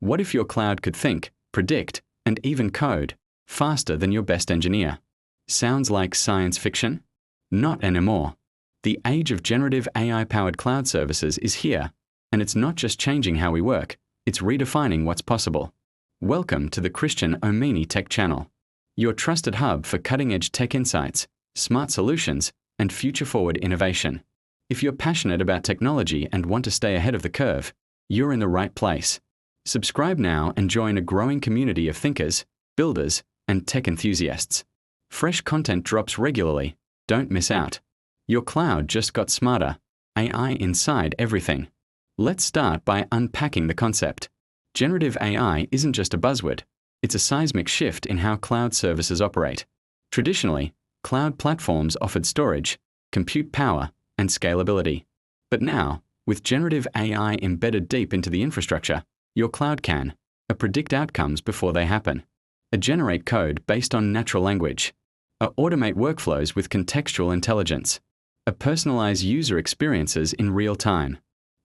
What if your cloud could think, predict, and even code faster than your best engineer? Sounds like science fiction? Not anymore. The age of generative AI-powered cloud services is here, and it's not just changing how we work, it's redefining what's possible. Welcome to the Christian Omeni Tech Channel, your trusted hub for cutting-edge tech insights, smart solutions, and future-forward innovation. If you're passionate about technology and want to stay ahead of the curve, you're in the right place. Subscribe now and join a growing community of thinkers, builders, and tech enthusiasts. Fresh content drops regularly. Don't miss out. Your cloud just got smarter. AI inside everything. Let's start by unpacking the concept. Generative AI isn't just a buzzword. It's a seismic shift in how cloud services operate. Traditionally, cloud platforms offered storage, compute power, and scalability. But now, with generative AI embedded deep into the infrastructure, your cloud can predict outcomes before they happen, generate code based on natural language, automate workflows with contextual intelligence, personalize user experiences in real time,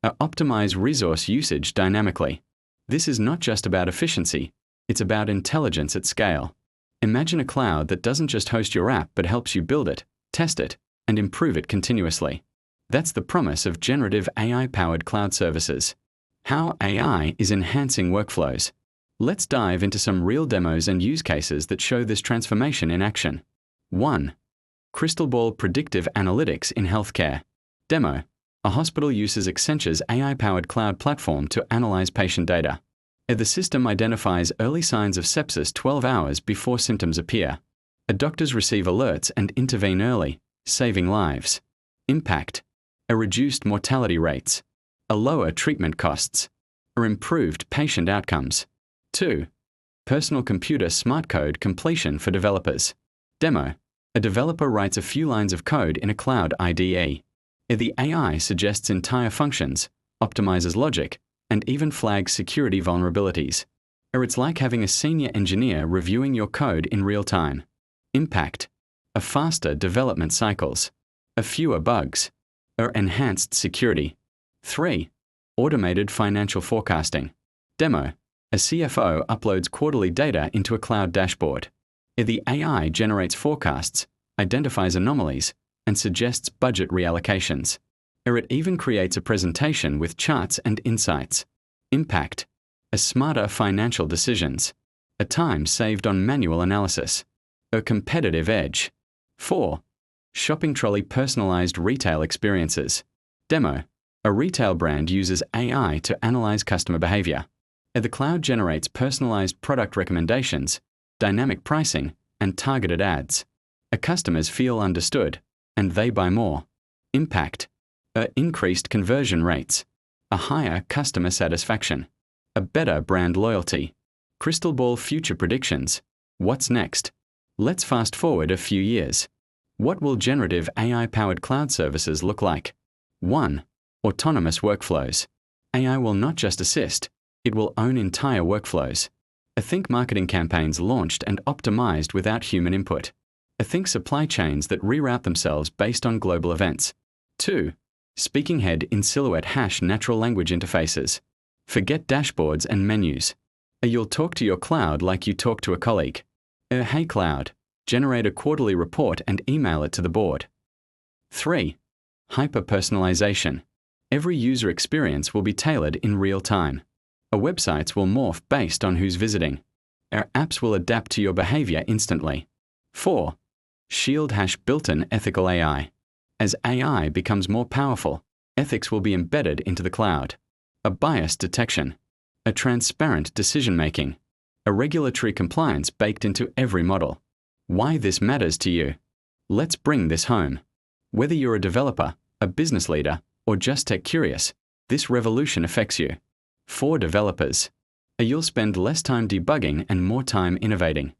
optimize resource usage dynamically. This is not just about efficiency, it's about intelligence at scale. Imagine a cloud that doesn't just host your app but helps you build it, test it, and improve it continuously. That's the promise of generative AI-powered cloud services. How AI is enhancing workflows. Let's dive into some real demos and use cases that show this transformation in action. 1. Crystal Ball Predictive Analytics in Healthcare. Demo. A hospital uses Accenture's AI-powered cloud platform to analyze patient data. The system identifies early signs of sepsis 12 hours before symptoms appear. Doctors receive alerts and intervene early, saving lives. Impact. Reduced mortality rates. Lower treatment costs. Improved patient outcomes. 2. Personal computer smart code completion for developers. Demo. A developer writes a few lines of code in a cloud IDE. The AI suggests entire functions, optimizes logic, and even flags security vulnerabilities. It's like having a senior engineer reviewing your code in real time. Impact. Faster development cycles. Fewer bugs. Enhanced security. 3. Automated financial forecasting. Demo. A CFO uploads quarterly data into a cloud dashboard. The AI generates forecasts, identifies anomalies, and suggests budget reallocations. It even creates a presentation with charts and insights. Impact. Smarter financial decisions. Time saved on manual analysis. A competitive edge. 4. Shopping trolley personalized retail experiences. Demo. A retail brand uses AI to analyze customer behavior. The cloud generates personalized product recommendations, dynamic pricing, and targeted ads. Customers feel understood, and they buy more. Impact. Increased conversion rates. Higher customer satisfaction. Better brand loyalty. Crystal Ball future predictions. What's next? Let's fast forward a few years. What will generative AI-powered cloud services look like? 1. Autonomous workflows. AI will not just assist, it will own entire workflows. Think marketing campaigns launched and optimized without human input. Think supply chains that reroute themselves based on global events. 2. Speaking head in silhouette hash natural language interfaces. Forget dashboards and menus. You'll talk to your cloud like you talk to a colleague. Hey cloud, generate a quarterly report and email it to the board. 3. Hyper-personalization. Every user experience will be tailored in real time. Our websites will morph based on who's visiting. Our apps will adapt to your behavior instantly. 4. Shield hash built-in ethical AI. As AI becomes more powerful, ethics will be embedded into the cloud. A bias detection. A transparent decision-making. A regulatory compliance baked into every model. Why this matters to you? Let's bring this home. Whether you're a developer, a business leader, or just tech curious, this revolution affects you. For developers, you'll spend less time debugging and more time innovating.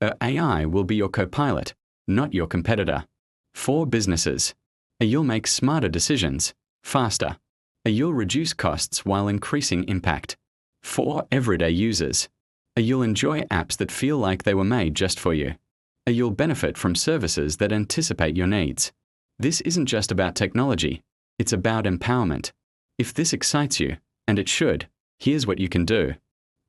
AI will be your copilot, not your competitor. For businesses, you'll make smarter decisions, faster. You'll reduce costs while increasing impact. For everyday users, you'll enjoy apps that feel like they were made just for you. You'll benefit from services that anticipate your needs. This isn't just about technology, it's about empowerment. If this excites you, and it should, here's what you can do.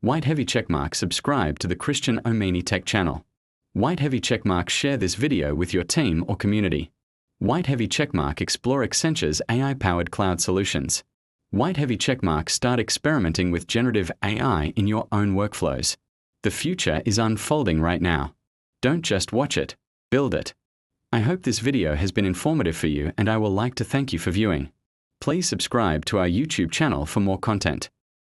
White heavy checkmark subscribe to the Christian Omeni Tech channel. White heavy checkmark share this video with your team or community. White heavy checkmark explore Accenture's AI-powered cloud solutions. White heavy checkmark start experimenting with generative AI in your own workflows. The future is unfolding right now. Don't just watch it, build it. I hope this video has been informative for you, and I will like to thank you for viewing. Please subscribe to our YouTube channel for more content.